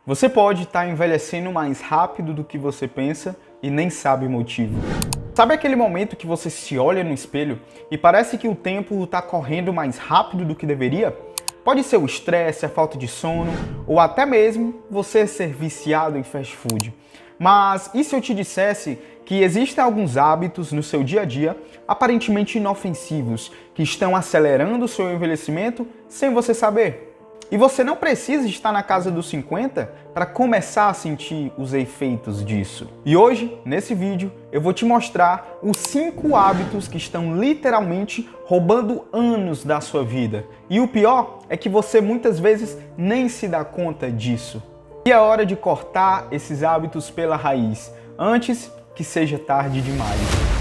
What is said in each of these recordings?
Você pode estar envelhecendo mais rápido do que você pensa e nem sabe o motivo. Sabe aquele momento que você se olha no espelho e parece que o tempo está correndo mais rápido do que deveria? Pode ser o estresse, a falta de sono ou até mesmo você ser viciado em fast food. Mas e se eu te dissesse que existem alguns hábitos no seu dia a dia aparentemente inofensivos que estão acelerando o seu envelhecimento sem você saber? E você não precisa estar na casa dos 50 para começar a sentir os efeitos disso. E hoje, nesse vídeo, eu vou te mostrar os 5 hábitos que estão literalmente roubando anos da sua vida. E o pior é que você muitas vezes nem se dá conta disso. E é hora de cortar esses hábitos pela raiz, antes que seja tarde demais.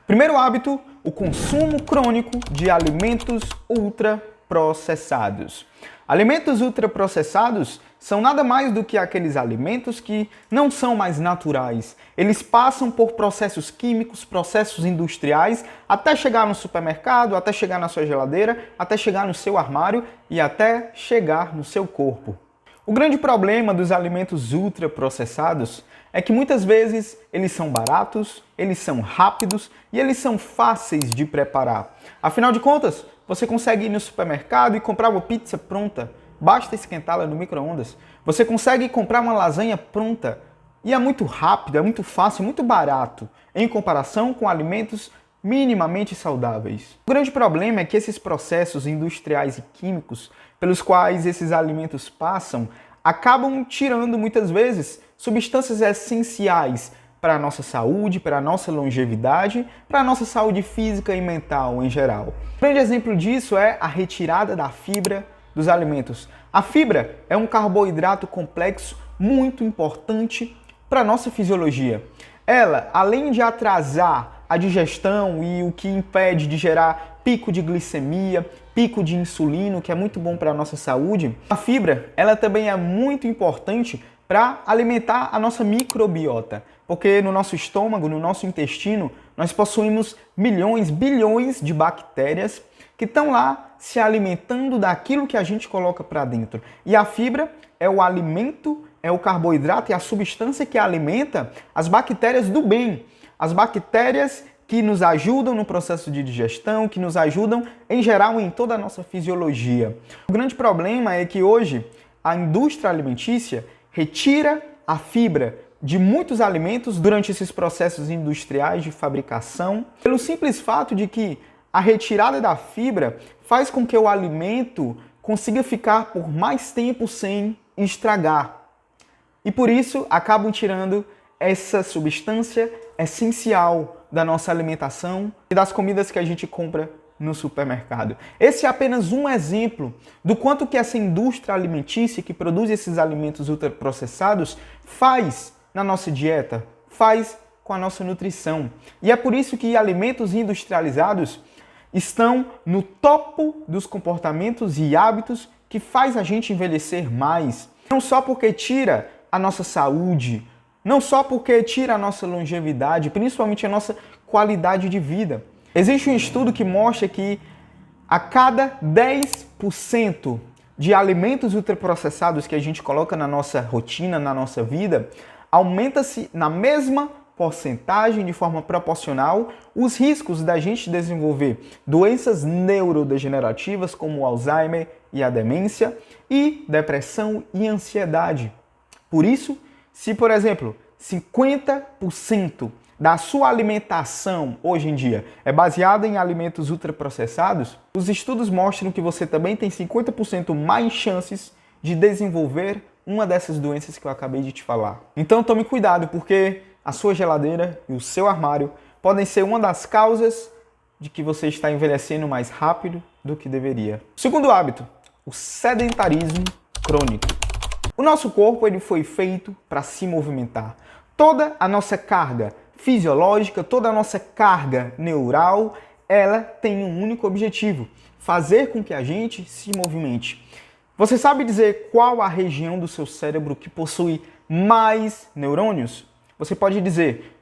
Primeiro hábito, o consumo crônico de alimentos ultraprocessados. Alimentos ultraprocessados são nada mais do que aqueles alimentos que não são mais naturais. Eles passam por processos químicos, processos industriais, até chegar no supermercado, até chegar na sua geladeira, até chegar no seu armário e até chegar no seu corpo. O grande problema dos alimentos ultraprocessados é que muitas vezes eles são baratos, eles são rápidos e eles são fáceis de preparar. Afinal de contas, você consegue ir no supermercado e comprar uma pizza pronta, basta esquentá-la no micro-ondas. Você consegue comprar uma lasanha pronta e é muito rápido, é muito fácil, muito barato em comparação com alimentos minimamente saudáveis. O grande problema é que esses processos industriais e químicos pelos quais esses alimentos passam acabam tirando muitas vezes substâncias essenciais para a nossa saúde, para a nossa longevidade, para a nossa saúde física e mental em geral. Um grande exemplo disso é a retirada da fibra dos alimentos. A fibra é um carboidrato complexo muito importante para a nossa fisiologia. Ela, além de atrasar a digestão e o que impede de gerar pico de glicemia, pico de insulina, que é muito bom para a nossa saúde, a fibra ela também é muito importante para alimentar a nossa microbiota, porque no nosso estômago, no nosso intestino, nós possuímos milhões, bilhões de bactérias que estão lá se alimentando daquilo que a gente coloca para dentro. E a fibra é o alimento, é o carboidrato e a substância que alimenta as bactérias do bem, as bactérias que nos ajudam no processo de digestão, que nos ajudam em geral em toda a nossa fisiologia. O grande problema é que hoje a indústria alimentícia retira a fibra de muitos alimentos durante esses processos industriais de fabricação, pelo simples fato de que a retirada da fibra faz com que o alimento consiga ficar por mais tempo sem estragar. E por isso acabam tirando essa substância essencial da nossa alimentação e das comidas que a gente compra no supermercado. Esse é apenas um exemplo do quanto que essa indústria alimentícia que produz esses alimentos ultraprocessados faz na nossa dieta, faz com a nossa nutrição. E é por isso que alimentos industrializados estão no topo dos comportamentos e hábitos que faz a gente envelhecer mais. Não só porque tira a nossa saúde, não só porque tira a nossa longevidade, principalmente a nossa qualidade de vida. Existe um estudo que mostra que a cada 10% de alimentos ultraprocessados que a gente coloca na nossa rotina, na nossa vida, aumenta-se na mesma porcentagem, de forma proporcional, os riscos da gente desenvolver doenças neurodegenerativas como o Alzheimer e a demência e depressão e ansiedade. Por isso, se, por exemplo, 50% da sua alimentação hoje em dia é baseada em alimentos ultraprocessados, os estudos mostram que você também tem 50% mais chances de desenvolver uma dessas doenças que eu acabei de te falar. Então tome cuidado, porque a sua geladeira e o seu armário podem ser uma das causas de que você está envelhecendo mais rápido do que deveria. Segundo hábito, o sedentarismo crônico. O nosso corpo ele foi feito para se movimentar. Toda a nossa carga fisiológica, toda a nossa carga neural, ela tem um único objetivo: fazer com que a gente se movimente. Você sabe dizer qual a região do seu cérebro que possui mais neurônios? Você pode dizer,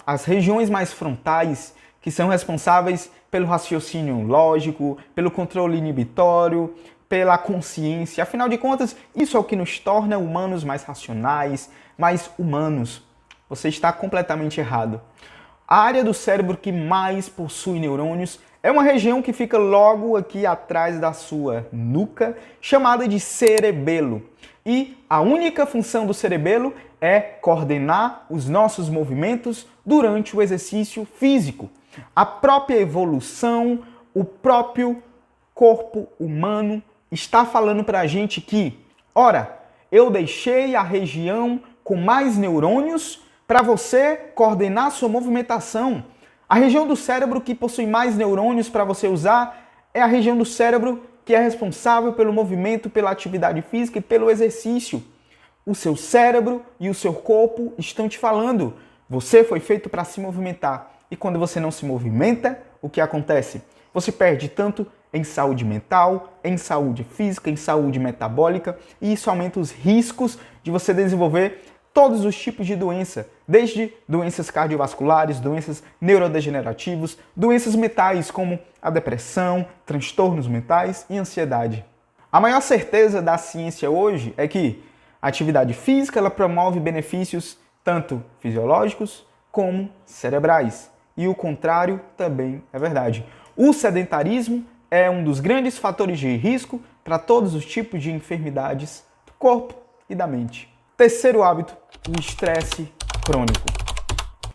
as regiões mais frontais, que são responsáveis pelo raciocínio lógico, pelo controle inibitório, pela consciência. Afinal de contas, isso é o que nos torna humanos mais racionais, mais humanos. Você está completamente errado. A área do cérebro que mais possui neurônios é uma região que fica logo aqui atrás da sua nuca, chamada de cerebelo. E a única função do cerebelo é coordenar os nossos movimentos durante o exercício físico. A própria evolução, o próprio corpo humano está falando para a gente que, ora, eu deixei a região com mais neurônios para você coordenar sua movimentação. A região do cérebro que possui mais neurônios para você usar é a região do cérebro que é responsável pelo movimento, pela atividade física e pelo exercício. O seu cérebro e o seu corpo estão te falando. Você foi feito para se movimentar. E quando você não se movimenta, o que acontece? Você perde tanto em saúde mental, em saúde física, em saúde metabólica, e isso aumenta os riscos de você desenvolver todos os tipos de doença, desde doenças cardiovasculares, doenças neurodegenerativas, doenças mentais como a depressão, transtornos mentais e ansiedade. A maior certeza da ciência hoje é que a atividade física ela promove benefícios tanto fisiológicos como cerebrais. E o contrário também é verdade. O sedentarismo é um dos grandes fatores de risco para todos os tipos de enfermidades do corpo e da mente. Terceiro hábito, o estresse crônico.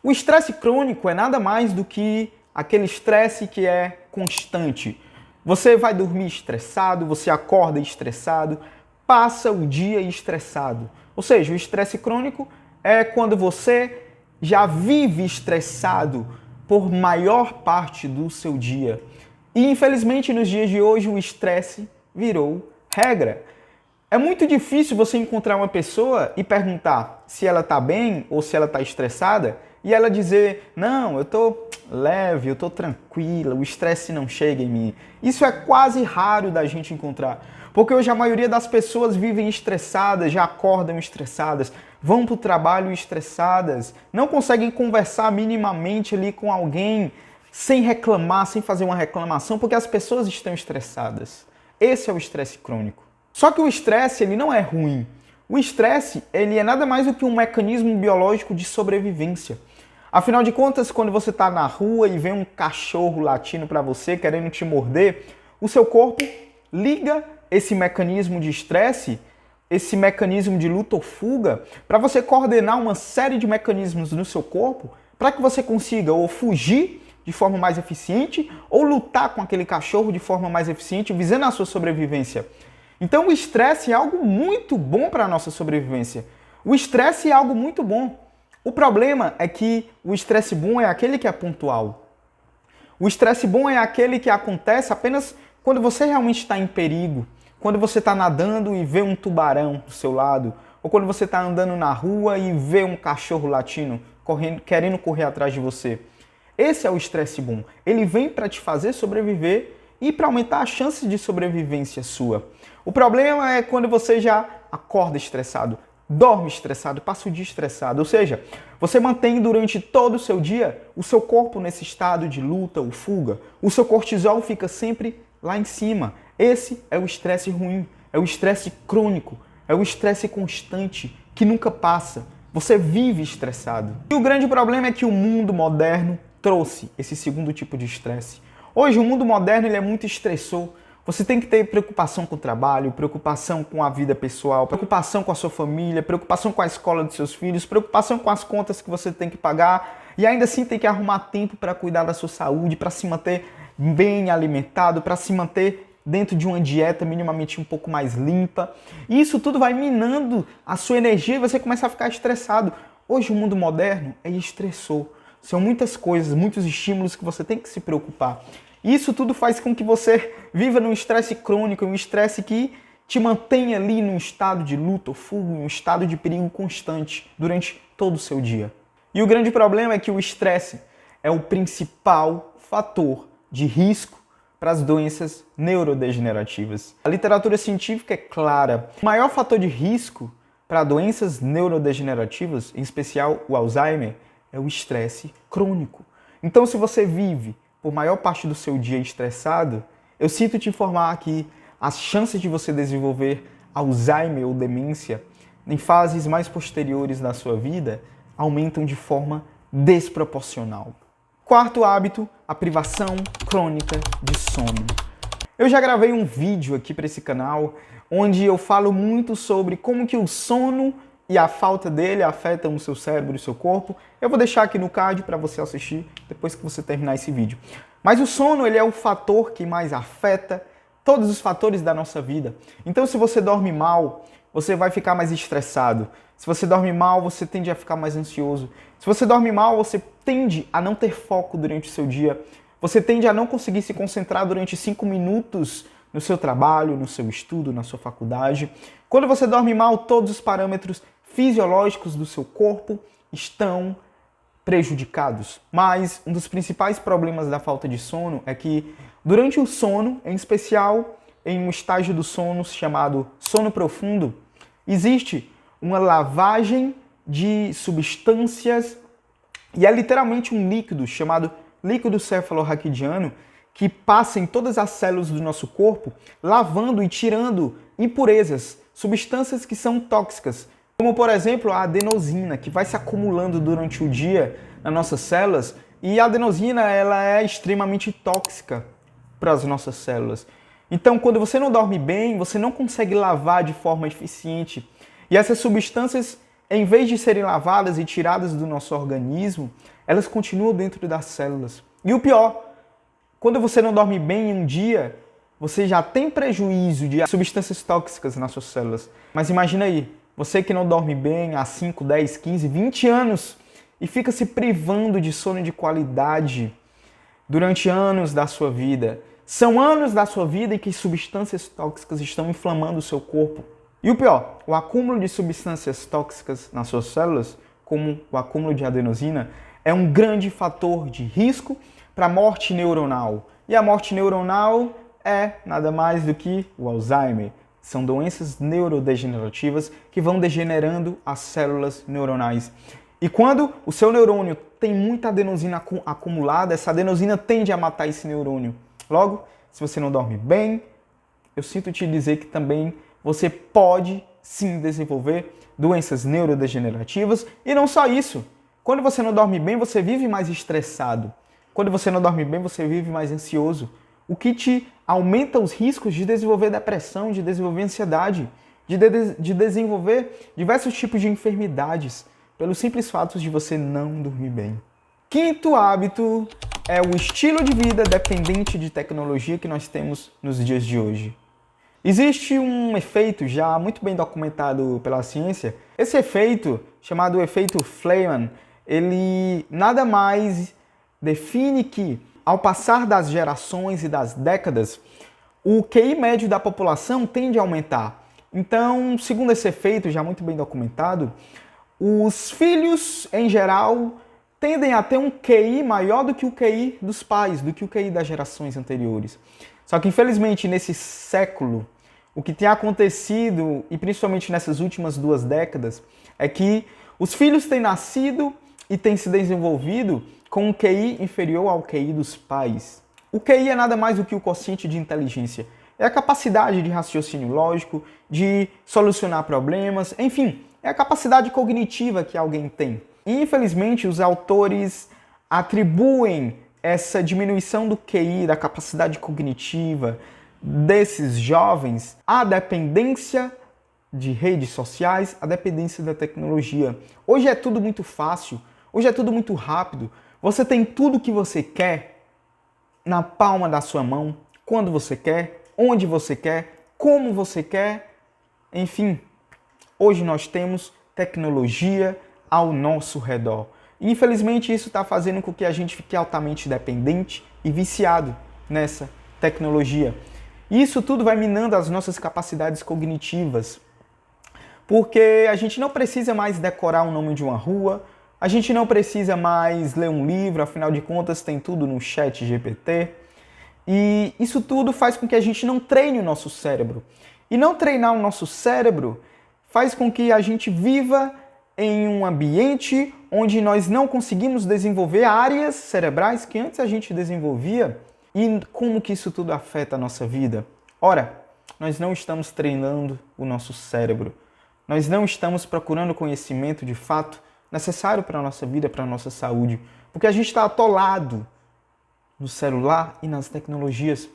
O estresse crônico é nada mais do que aquele estresse que é constante. Você vai dormir estressado, você acorda estressado, passa o dia estressado. Ou seja, o estresse crônico é quando você já vive estressado por maior parte do seu dia. E infelizmente nos dias de hoje o estresse virou regra. É muito difícil você encontrar uma pessoa e perguntar se ela está bem ou se ela está estressada e ela dizer, não, eu estou leve, eu estou tranquila, o estresse não chega em mim. Isso é quase raro da gente encontrar, porque hoje a maioria das pessoas vivem estressadas, já acordam estressadas, vão para o trabalho estressadas, não conseguem conversar minimamente ali com alguém sem reclamar, sem fazer uma reclamação, porque as pessoas estão estressadas. Esse é o estresse crônico. Só que o estresse ele não é ruim. O estresse ele é nada mais do que um mecanismo biológico de sobrevivência. Afinal de contas, quando você está na rua e vê um cachorro latindo para você, querendo te morder, o seu corpo liga esse mecanismo de estresse, esse mecanismo de luta ou fuga, para você coordenar uma série de mecanismos no seu corpo para que você consiga ou fugir de forma mais eficiente ou lutar com aquele cachorro de forma mais eficiente, visando a sua sobrevivência. Então o estresse é algo muito bom para a nossa sobrevivência. O estresse é algo muito bom. O problema é que o estresse bom é aquele que é pontual. O estresse bom é aquele que acontece apenas quando você realmente está em perigo, quando você está nadando e vê um tubarão do seu lado, ou quando você está andando na rua e vê um cachorro latino querendo correr atrás de você. Esse é o estresse bom. Ele vem para te fazer sobreviver e para aumentar a chance de sobrevivência sua. O problema é quando você já acorda estressado, dorme estressado, passa o dia estressado. Ou seja, você mantém durante todo o seu dia o seu corpo nesse estado de luta ou fuga. O seu cortisol fica sempre lá em cima. Esse é o estresse ruim, é o estresse crônico, é o estresse constante que nunca passa. Você vive estressado. E o grande problema é que o mundo moderno trouxe esse segundo tipo de estresse. Hoje o mundo moderno ele é muito estressor. Você tem que ter preocupação com o trabalho, preocupação com a vida pessoal, preocupação com a sua família, preocupação com a escola dos seus filhos, preocupação com as contas que você tem que pagar e ainda assim tem que arrumar tempo para cuidar da sua saúde, para se manter bem alimentado, para se manter dentro de uma dieta minimamente um pouco mais limpa. E isso tudo vai minando a sua energia e você começa a ficar estressado. Hoje o mundo moderno é estressor. São muitas coisas, muitos estímulos que você tem que se preocupar. Isso tudo faz com que você viva num estresse crônico, um estresse que te mantém ali num estado de luta ou fuga, um estado de perigo constante durante todo o seu dia. E o grande problema é que o estresse é o principal fator de risco para as doenças neurodegenerativas. A literatura científica é clara. O maior fator de risco para doenças neurodegenerativas, em especial o Alzheimer, é o estresse crônico. Então, se você vive por maior parte do seu dia estressado, eu sinto te informar que as chances de você desenvolver Alzheimer ou demência em fases mais posteriores da sua vida aumentam de forma desproporcional. Quarto hábito, a privação crônica de sono. Eu já gravei um vídeo aqui para esse canal onde eu falo muito sobre como que o sono e a falta dele afetam o seu cérebro e o seu corpo. Eu vou deixar aqui no card para você assistir depois que você terminar esse vídeo. Mas o sono, ele é o fator que mais afeta todos os fatores da nossa vida. Então, se você dorme mal, você vai ficar mais estressado. Se você dorme mal, você tende a ficar mais ansioso. Se você dorme mal, você tende a não ter foco durante o seu dia. Você tende a não conseguir se concentrar durante 5 minutos no seu trabalho, no seu estudo, na sua faculdade. Quando você dorme mal, todos os parâmetros fisiológicos do seu corpo estão prejudicados. Mas um dos principais problemas da falta de sono é que durante o sono, em especial em um estágio do sono chamado sono profundo, existe uma lavagem de substâncias e é literalmente um líquido chamado líquido cefalorraquidiano que passa em todas as células do nosso corpo, lavando e tirando impurezas, substâncias que são tóxicas, como por exemplo a adenosina, que vai se acumulando durante o dia nas nossas células, e a adenosina ela é extremamente tóxica para as nossas células. Então, quando você não dorme bem, você não consegue lavar de forma eficiente. E essas substâncias, em vez de serem lavadas e tiradas do nosso organismo, elas continuam dentro das células. E o pior, quando você não dorme bem em um dia, você já tem prejuízo de substâncias tóxicas nas suas células. Mas imagina aí, você que não dorme bem há 5, 10, 15, 20 anos e fica se privando de sono de qualidade durante anos da sua vida. São anos da sua vida em que substâncias tóxicas estão inflamando o seu corpo. E o pior, o acúmulo de substâncias tóxicas nas suas células, como o acúmulo de adenosina, é um grande fator de risco para a morte neuronal. E a morte neuronal é nada mais do que o Alzheimer. São doenças neurodegenerativas que vão degenerando as células neuronais. E quando o seu neurônio tem muita adenosina acumulada, essa adenosina tende a matar esse neurônio. Logo, se você não dorme bem, eu sinto te dizer que também você pode sim desenvolver doenças neurodegenerativas. E não só isso. Quando você não dorme bem, você vive mais estressado. Quando você não dorme bem, você vive mais ansioso. O que te aumenta os riscos de desenvolver depressão, de desenvolver ansiedade, de desenvolver diversos tipos de enfermidades, pelo simples fato de você não dormir bem. Quinto hábito é o estilo de vida dependente de tecnologia que nós temos nos dias de hoje. Existe um efeito já muito bem documentado pela ciência. Esse efeito, chamado efeito Feynman, ele nada mais define que, ao passar das gerações e das décadas, o QI médio da população tende a aumentar. Então, segundo esse efeito já muito bem documentado, os filhos, em geral, tendem a ter um QI maior do que o QI dos pais, do que o QI das gerações anteriores. Só que, infelizmente, nesse século, o que tem acontecido, e principalmente nessas últimas 2 décadas, é que os filhos têm nascido e têm se desenvolvido com um QI inferior ao QI dos pais. O QI é nada mais do que o quociente de inteligência. É a capacidade de raciocínio lógico, de solucionar problemas, enfim, é a capacidade cognitiva que alguém tem. E, infelizmente, os autores atribuem essa diminuição do QI, da capacidade cognitiva desses jovens à dependência de redes sociais, à dependência da tecnologia. Hoje é tudo muito fácil, hoje é tudo muito rápido. Você tem tudo o que você quer na palma da sua mão, quando você quer, onde você quer, como você quer. Enfim, hoje nós temos tecnologia ao nosso redor. E, infelizmente, isso está fazendo com que a gente fique altamente dependente e viciado nessa tecnologia. E isso tudo vai minando as nossas capacidades cognitivas, porque a gente não precisa mais decorar o nome de uma rua, a gente não precisa mais ler um livro, afinal de contas tem tudo no chat GPT. E isso tudo faz com que a gente não treine o nosso cérebro. E não treinar o nosso cérebro faz com que a gente viva em um ambiente onde nós não conseguimos desenvolver áreas cerebrais que antes a gente desenvolvia. E como que isso tudo afeta a nossa vida? Ora, nós não estamos treinando o nosso cérebro. Nós não estamos procurando conhecimento de fato necessário para a nossa vida, para a nossa saúde, porque a gente está atolado no celular e nas tecnologias.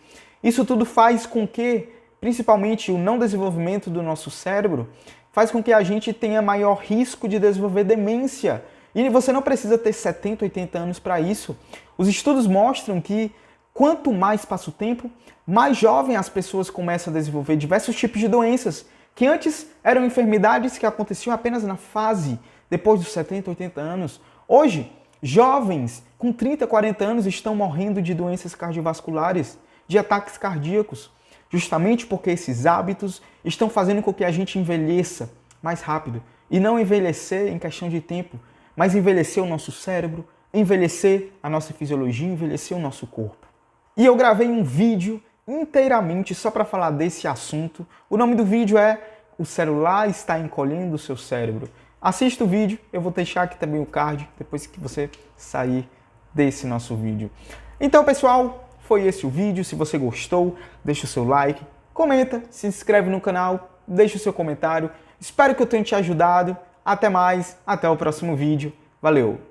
Isso tudo faz com que, principalmente o não desenvolvimento do nosso cérebro, faz com que a gente tenha maior risco de desenvolver demência. E você não precisa ter 70, 80 anos para isso. Os estudos mostram que quanto mais passa o tempo, mais jovem as pessoas começam a desenvolver diversos tipos de doenças, que antes eram enfermidades que aconteciam apenas na fase depois dos 70, 80 anos. Hoje, jovens com 30, 40 anos estão morrendo de doenças cardiovasculares, de ataques cardíacos, justamente porque esses hábitos estão fazendo com que a gente envelheça mais rápido. E não envelhecer em questão de tempo, mas envelhecer o nosso cérebro, envelhecer a nossa fisiologia, envelhecer o nosso corpo. E eu gravei um vídeo inteiramente só para falar desse assunto. O nome do vídeo é "O celular está encolhendo o seu cérebro". Assista o vídeo, eu vou deixar aqui também o card depois que você sair desse nosso vídeo. Então, pessoal, foi esse o vídeo. Se você gostou, deixa o seu like, comenta, se inscreve no canal, deixa o seu comentário. Espero que eu tenha te ajudado. Até mais, até o próximo vídeo. Valeu!